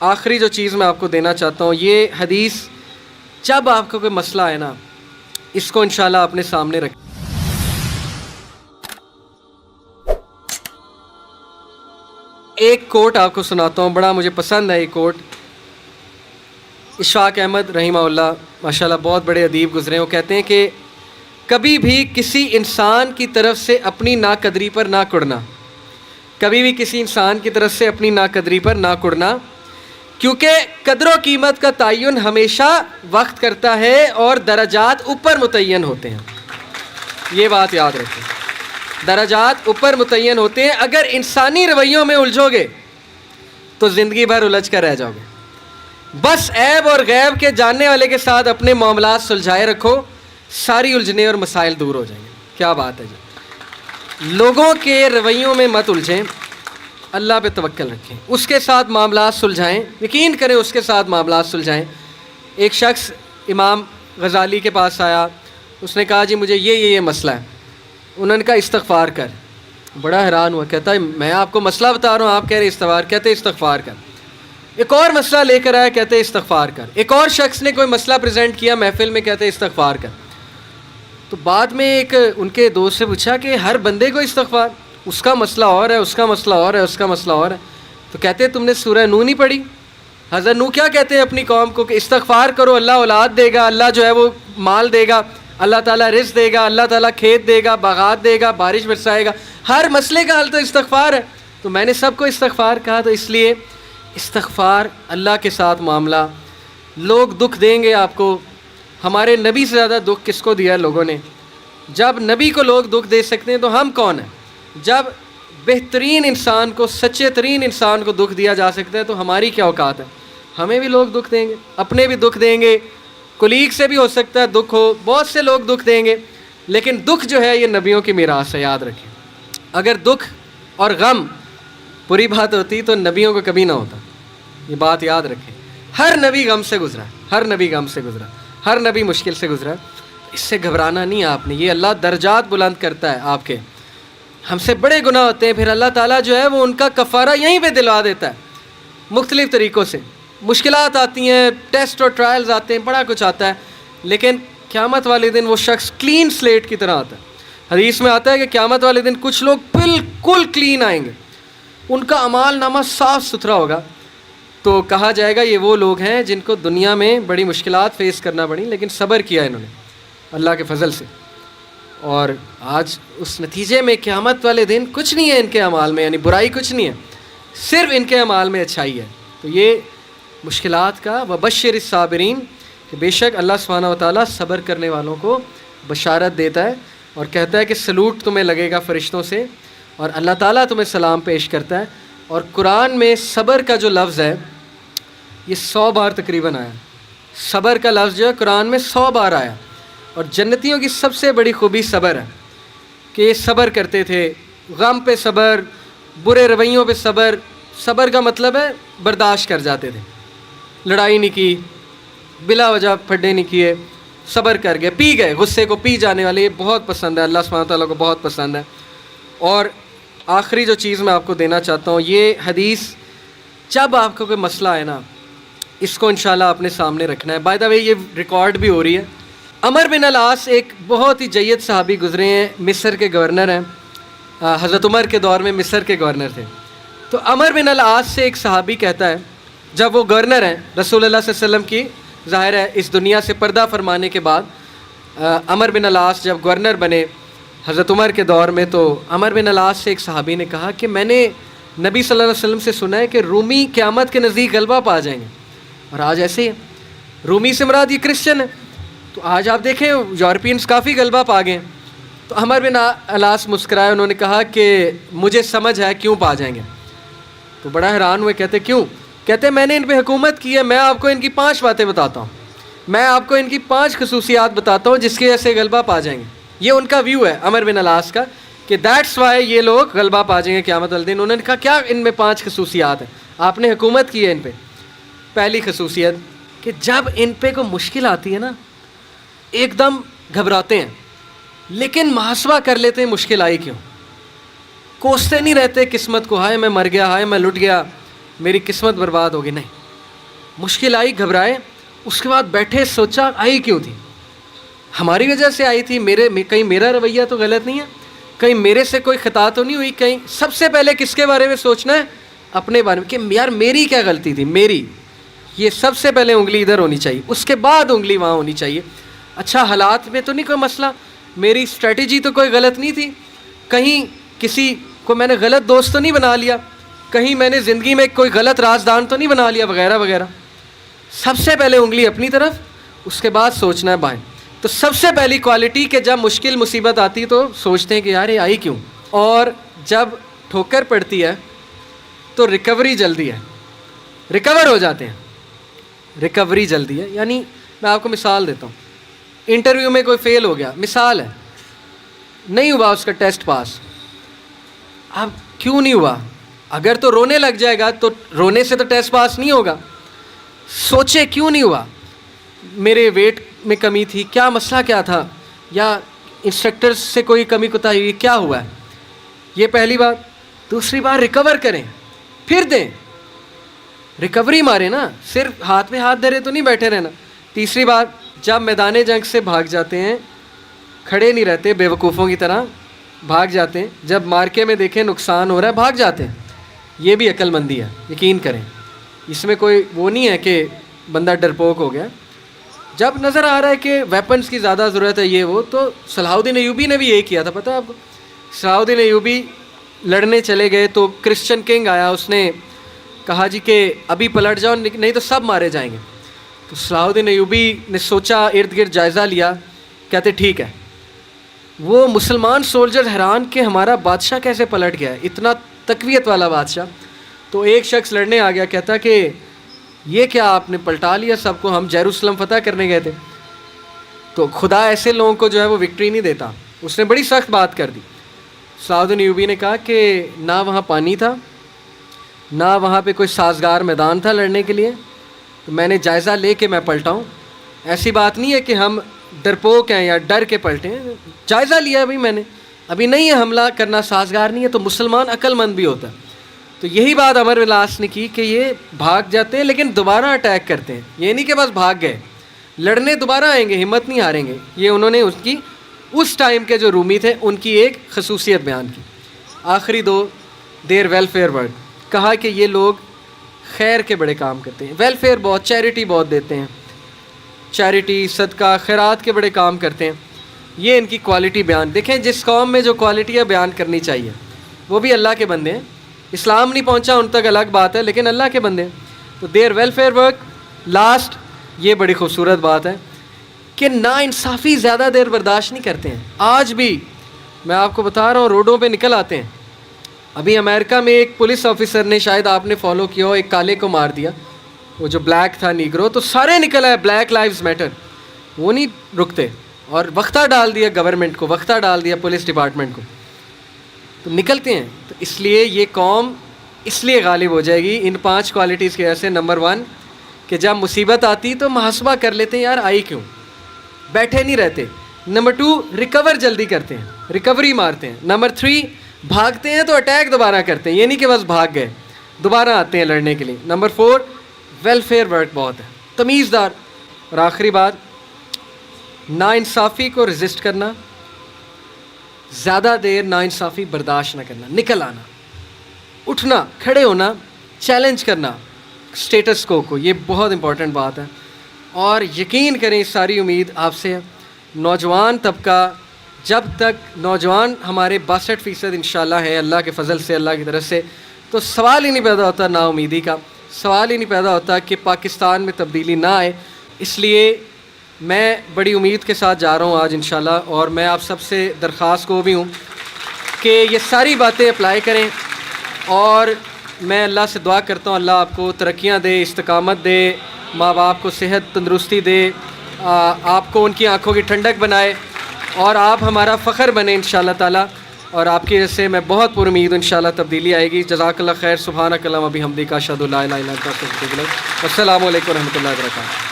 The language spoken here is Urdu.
آخری جو چیز میں آپ کو دینا چاہتا ہوں، یہ حدیث جب آپ کو کوئی مسئلہ ہے نا، اس کو انشاءاللہ اپنے سامنے رکھیں۔ ایک کوٹ آپ کو سناتا ہوں، بڑا مجھے پسند ہے یہ کوٹ۔ اشفاق احمد رحمہ اللہ ماشاءاللہ بہت بڑے ادیب گزرے ہیں، وہ کہتے ہیں کہ کبھی بھی کسی انسان کی طرف سے اپنی ناقدری پر نہ کڑنا، کبھی بھی کسی انسان کی طرف سے اپنی ناقدری پر نہ کڑنا، کیونکہ قدر و قیمت کا تعین ہمیشہ وقت کرتا ہے اور درجات اوپر متعین ہوتے ہیں۔ یہ بات یاد رکھیں، درجات اوپر متعین ہوتے ہیں۔ اگر انسانی رویوں میں الجھو گے تو زندگی بھر الجھ کر رہ جاؤ گے۔ بس عیب اور غیب کے جاننے والے کے ساتھ اپنے معاملات سلجھائے رکھو، ساری الجھنے اور مسائل دور ہو جائیں گے۔ کیا بات ہے جی، لوگوں کے رویوں میں مت الجھیں، اللہ پہ توکل رکھیں، اس کے ساتھ معاملات سلجھائیں، یقین کریں اس کے ساتھ معاملات سلجھائیں۔ ایک شخص امام غزالی کے پاس آیا، اس نے کہا جی مجھے یہ مسئلہ ہے۔ انہوں نے کہا استغفار کر۔ بڑا حیران ہوا، کہتا ہے میں آپ کو مسئلہ بتا رہا ہوں، آپ کہہ رہے استغفار، کہتے استغفار کر۔ ایک اور مسئلہ لے کر آیا، کہتے استغفار کر۔ ایک اور شخص نے کوئی مسئلہ پریزنٹ کیا محفل میں، کہتے استغفار کر۔ تو بعد میں ایک ان کے دوست سے پوچھا کہ ہر بندے کو استغفار، اس کا مسئلہ اور ہے، اس کا مسئلہ اور ہے، اس کا مسئلہ اور ہے۔ تو کہتے تم نے سورہ نوح نہیں پڑھی؟ حضرت نوح کیا کہتے ہیں اپنی قوم کو کہ استغفار کرو، اللہ اولاد دے گا، اللہ جو ہے وہ مال دے گا، اللہ تعالیٰ رزق دے گا، اللہ تعالیٰ کھیت دے گا، باغات دے گا، بارش برسائے گا، ہر مسئلے کا حل تو استغفار ہے۔ تو میں نے سب کو استغفار کہا، تو اس لیے استغفار، اللہ کے ساتھ معاملہ۔ لوگ دکھ دیں گے آپ کو، ہمارے نبی سے زیادہ دکھ کس کو دیا ہے لوگوں نے؟ جب نبی کو لوگ دکھ دے سکتے ہیں تو ہم کون ہیں؟ جب بہترین انسان کو، سچے ترین انسان کو دکھ دیا جا سکتا ہے تو ہماری کیا اوقات ہے؟ ہمیں بھی لوگ دکھ دیں گے، اپنے بھی دکھ دیں گے، کولیگ سے بھی ہو سکتا ہے دکھ ہو، بہت سے لوگ دکھ دیں گے، لیکن دکھ جو ہے یہ نبیوں کی میراث ہے، یاد رکھیں۔ اگر دکھ اور غم بری بات ہوتی تو نبیوں کو کبھی نہ ہوتا، یہ بات یاد رکھیں۔ ہر نبی غم سے گزرا، ہر نبی غم سے گزرا، ہر نبی مشکل سے گزرا۔ اس سے گھبرانا نہیں آپ نے، یہ اللہ درجات بلند کرتا ہے آپ کے۔ ہم سے بڑے گناہ ہوتے ہیں، پھر اللہ تعالیٰ جو ہے وہ ان کا کفارہ یہیں پہ دلوا دیتا ہے مختلف طریقوں سے۔ مشکلات آتی ہیں، ٹیسٹ اور ٹرائلز آتے ہیں، بڑا کچھ آتا ہے، لیکن قیامت والے دن وہ شخص کلین سلیٹ کی طرح آتا ہے۔ حدیث میں آتا ہے کہ قیامت والے دن کچھ لوگ بالکل کلین آئیں گے، ان کا اعمال نامہ صاف ستھرا ہوگا۔ تو کہا جائے گا یہ وہ لوگ ہیں جن کو دنیا میں بڑی مشکلات فیس کرنا پڑی، لیکن صبر کیا انہوں نے اللہ کے فضل سے، اور آج اس نتیجے میں قیامت والے دن کچھ نہیں ہے ان کے اعمال میں، یعنی برائی کچھ نہیں ہے، صرف ان کے اعمال میں اچھائی ہے۔ تو یہ مشکلات کا وبشر الصابرین، کہ بے شک اللہ سبحانہ و تعالیٰ صبر کرنے والوں کو بشارت دیتا ہے اور کہتا ہے کہ سلوٹ تمہیں لگے گا فرشتوں سے، اور اللہ تعالیٰ تمہیں سلام پیش کرتا ہے۔ اور قرآن میں صبر کا جو لفظ ہے یہ 100 بار تقریباً آیا، صبر کا لفظ جو ہے قرآن میں 100 بار آیا۔ اور جنتیوں کی سب سے بڑی خوبی صبر ہے کہ یہ صبر کرتے تھے، غم پہ صبر، برے رویوں پہ صبر۔ صبر کا مطلب ہے برداشت کر جاتے تھے، لڑائی نہیں کی، بلا وجہ پھڈے نہیں کیے، صبر کر گئے، پی گئے، غصے کو پی جانے والے، یہ بہت پسند ہے، اللہ سبحانہ تعالیٰ کو بہت پسند ہے۔ اور آخری جو چیز میں آپ کو دینا چاہتا ہوں، یہ حدیث جب آپ کو کوئی مسئلہ ہے نا، اس کو انشاءاللہ اپنے سامنے رکھنا ہے۔ بائی دا وے یہ ریکارڈ بھی ہو رہی ہے۔ عمر بن العاص ایک بہت ہی جید صحابی گزرے ہیں، مصر کے گورنر ہیں، حضرت عمر کے دور میں مصر کے گورنر تھے۔ تو عمر بن العاص سے ایک صحابی کہتا ہے، جب وہ گورنر ہیں رسول اللہ صلی اللہ علیہ وسلم کی، ظاہر ہے اس دنیا سے پردہ فرمانے کے بعد عمر بن العاص جب گورنر بنے حضرت عمر کے دور میں، تو عمر بن العاص سے ایک صحابی نے کہا کہ میں نے نبی صلی اللہ علیہ وسلم سے سنا ہے کہ رومی قیامت کے نزدیک غلبہ پا جائیں گے، اور آج ایسے ہی ہے۔ رومی سے مراد یہ کرسچن ہے، تو آج آپ دیکھیں یورپینز کافی غلبہ پا گئے ہیں۔ تو عمر بن العاص مسکرائے، انہوں نے کہا کہ مجھے سمجھ ہے کیوں پا جائیں گے۔ تو بڑا حیران ہوئے، کہتے کیوں؟ کہتے میں نے ان پہ حکومت کی ہے، میں آپ کو ان کی 5 باتیں بتاتا ہوں، میں آپ کو ان کی 5 خصوصیات بتاتا ہوں جس کی وجہ سے غلبہ پا جائیں گے۔ یہ ان کا ویو ہے عمر بن العاص کا کہ دیٹس وائی یہ لوگ غلبہ پا جائیں گے قیامت والے دن۔ انہوں نے کہا کیا ان میں 5 خصوصیات ہیں؟ آپ نے حکومت کی ہے ان پہ۔ پہلی خصوصیت کہ جب ان پہ کوئی مشکل آتی ہے نا، ایک دم گھبراتے ہیں، لیکن محاسبہ کر لیتے ہیں مشکل آئی کیوں، کوستے نہیں رہتے قسمت کو، ہائے میں مر گیا، ہائے میں لٹ گیا، میری قسمت برباد ہوگی، نہیں، مشکل آئی گھبرائے, اس کے بعد بیٹھے سوچا آئی کیوں تھی, ہماری وجہ سے آئی تھی, کہیں میرا رویہ تو غلط نہیں ہے, کہیں میرے سے کوئی خطا تو نہیں ہوئی, کہیں سب سے پہلے کس کے بارے میں سوچنا ہے, اپنے بارے میں, کہ یار میری کیا غلطی تھی, میری, یہ سب سے پہلے انگلی ادھر ہونی چاہیے, اس کے بعد انگلی وہاں ہونی چاہیے. اچھا حالات میں تو نہیں کوئی مسئلہ, میری اسٹریٹجی تو کوئی غلط نہیں تھی, کہیں کسی کو میں نے غلط دوست تو نہیں بنا لیا, کہیں میں نے زندگی میں کوئی غلط رازدان تو نہیں بنا لیا, وغیرہ وغیرہ. سب سے پہلے انگلی اپنی طرف, اس کے بعد سوچنا ہے بائیں. تو سب سے پہلی کوالٹی کہ جب مشکل مصیبت آتی تو سوچتے ہیں کہ یار یہ آئی کیوں, اور جب ٹھوکر پڑتی ہے تو ریکوری جلدی ہے, ریکور ہو جاتے ہیں, ریکوری جلدی ہے. یعنی میں آپ کو مثال دیتا ہوں, انٹرویو میں کوئی فیل ہو گیا, مثال ہے, نہیں ہوا اس کا ٹیسٹ پاس. اب کیوں نہیں ہوا, اگر تو رونے لگ جائے گا تو رونے سے تو ٹیسٹ پاس نہیں ہوگا. سوچے کیوں نہیں ہوا, میرے ویٹ میں کمی تھی, کیا مسئلہ کیا تھا, یا انسٹرکٹر سے کوئی کمی کوتاہی ہوئی, کیا ہوا ہے, یہ پہلی بات. دوسری بات ریکور کریں, پھر دیں, ریکوری مارے نا, صرف ہاتھ میں ہاتھ دھرے تو نہیں بیٹھے رہنا. تیسری بات, جب میدان جنگ سے بھاگ جاتے ہیں, کھڑے نہیں رہتے بے وقوفوں کی طرح, بھاگ جاتے ہیں. جب مارکے میں دیکھیں نقصان ہو رہا ہے بھاگ جاتے ہیں. یہ بھی عقل مندی ہے, یقین کریں, اس میں کوئی وہ نہیں ہے کہ بندہ ڈرپوک ہو گیا. جب نظر آ رہا ہے کہ ویپنز کی زیادہ ضرورت ہے یہ وہ, تو صلاح الدین ایوبی نے بھی یہی کیا تھا, پتہ ہے آپ کو. صلاح الدین ایوبی لڑنے چلے گئے تو کرسچن کنگ آیا, اس نے کہا جی کہ ابھی پلٹ جاؤ نہیں تو سب مارے جائیں گے. تو صلاح الدین ایوبی نے سوچا, ارد گرد جائزہ لیا, کہتے ٹھیک ہے. وہ مسلمان سولجر حیران کہ ہمارا بادشاہ کیسے پلٹ گیا ہے, اتنا تقویت والا بادشاہ. تو ایک شخص لڑنے آ گیا, کہتا کہ یہ کیا آپ نے پلٹا لیا سب کو, ہم یروشلم فتح کرنے گئے تھے. تو خدا ایسے لوگوں کو جو ہے وہ وکٹری نہیں دیتا. اس نے بڑی سخت بات کر دی. صلاح الدین ایوبی نے کہا کہ نہ وہاں پانی تھا, نہ وہاں پہ کوئی سازگار میدان تھا لڑنے کے لیے, تو میں نے جائزہ لے کے میں پلٹا ہوں. ایسی بات نہیں ہے کہ ہم ڈرپوک ہیں یا ڈر کے پلٹیں, جائزہ لیا ابھی میں نے, ابھی نہیں ہے حملہ کرنا سازگار نہیں ہے. تو مسلمان عقل مند بھی ہوتا ہے. تو یہی بات عمر بن العاص نے کی کہ یہ بھاگ جاتے ہیں لیکن دوبارہ اٹیک کرتے ہیں, یہ نہیں کہ بس بھاگ گئے, لڑنے دوبارہ آئیں گے, ہمت نہیں ہاریں گے. یہ انہوں نے اس کی اس ٹائم کے جو رومی تھے ان کی ایک خصوصیت بیان کی. آخری دو, دیر ویلفیئر ورک, کہا کہ یہ لوگ خیر کے بڑے کام کرتے ہیں, ویلفیئر بہت, چیریٹی بہت دیتے ہیں, چیریٹی صدقہ خیرات کے بڑے کام کرتے ہیں. یہ ان کی کوالٹی بیان. دیکھیں جس قوم میں جو کوالٹیاں بیان کرنی چاہیے, وہ بھی اللہ کے بندے ہیں. اسلام نہیں پہنچا ان تک الگ بات ہے, لیکن اللہ کے بندے ہیں. تو دیر ویلفیئر ورک. لاسٹ, یہ بڑی خوبصورت بات ہے کہ نا انصافی زیادہ دیر برداشت نہیں کرتے ہیں. آج بھی میں آپ کو بتا رہا ہوں, روڈوں پہ نکل آتے ہیں. ابھی امریکہ میں ایک پولیس آفیسر نے, شاید آپ نے فالو کیا ہو, ایک کالے کو مار دیا, وہ جو بلیک تھا نیگرو, تو سارے نکل آئے بلیک لائیوز میٹر. وہ نہیں رکتے, اور وقتہ ڈال دیا گورنمنٹ کو, وقتہ ڈال دیا پولیس ڈپارٹمنٹ کو, تو نکلتے ہیں. تو اس لیے یہ قوم اس لیے غالب ہو جائے گی ان 5 کوالٹیز کی وجہ سے. نمبر 1 کہ جب مصیبت آتی تو محاسبہ کر لیتے ہیں, یار آئی کیوں, بیٹھے نہیں رہتے. نمبر 2 ریکور جلدی کرتے ہیں, ریکوری مارتے ہیں. نمبر 3 بھاگتے ہیں تو اٹیک دوبارہ کرتے ہیں, یہ نہیں کہ بس بھاگ گئے, دوبارہ آتے ہیں لڑنے کے لیے. نمبر 4 ویلفیئر ورک بہت ہے, تمیزدار. اور آخری بات, ناانصافی کو ریزسٹ کرنا, زیادہ دیر ناانصافی برداشت نہ کرنا, نکل آنا, اٹھنا, کھڑے ہونا, چیلنج کرنا اسٹیٹس کو, یہ بہت امپورٹنٹ بات ہے. اور یقین کریں ساری امید آپ سے ہے. نوجوان طبقہ, جب تک نوجوان ہمارے 62% انشاءاللہ ہے اللہ کے فضل سے, اللہ کی طرف سے, تو سوال ہی نہیں پیدا ہوتا نا امیدی کا, سوال ہی نہیں پیدا ہوتا کہ پاکستان میں تبدیلی نہ آئے. اس لیے میں بڑی امید کے ساتھ جا رہا ہوں آج انشاءاللہ, اور میں آپ سب سے درخواست کو بھی ہوں کہ یہ ساری باتیں اپلائی کریں. اور میں اللہ سے دعا کرتا ہوں اللہ آپ کو ترقیاں دے, استقامت دے, ماں باپ کو صحت تندرستی دے, آپ کو ان کی آنکھوں کی ٹھنڈک بنائے, اور آپ ہمارا فخر بنے انشاءاللہ تعالیٰ. اور آپ کی وجہ سے میں بہت پر امید انشاءاللہ تبدیلی آئے گی. جزاک اللہ خیر. سبحانک اللہم و بحمدک, اشہد ان لا الہ الا انت, استغفرک. السلام علیکم و رحمۃ اللہ وبرکاتہ.